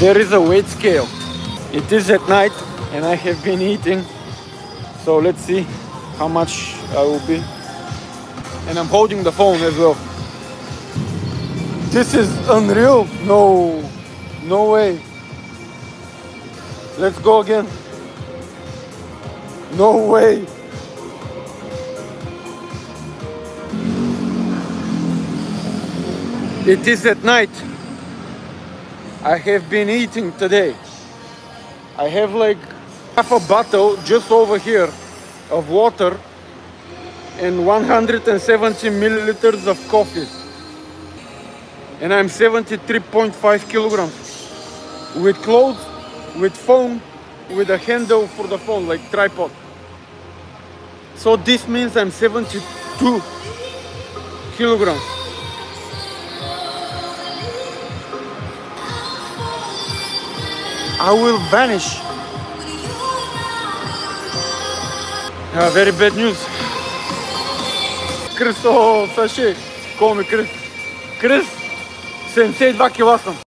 There is a weight scale. It is at night and I have been eating. So let's see how much I will be. And I'm holding the phone as well. This is unreal. No way. Let's go again. No way. It is at night. I have been eating today. I have like half a bottle just over here of water and 170 milliliters of coffee. And I'm 73.5 kilograms. With clothes, with phone, with a handle for the phone, like tripod. So this means I'm 72 kilograms. I will vanish. Very bad news. Chris, oh, Sashi, call me Chris. Chris, 72 кила съм.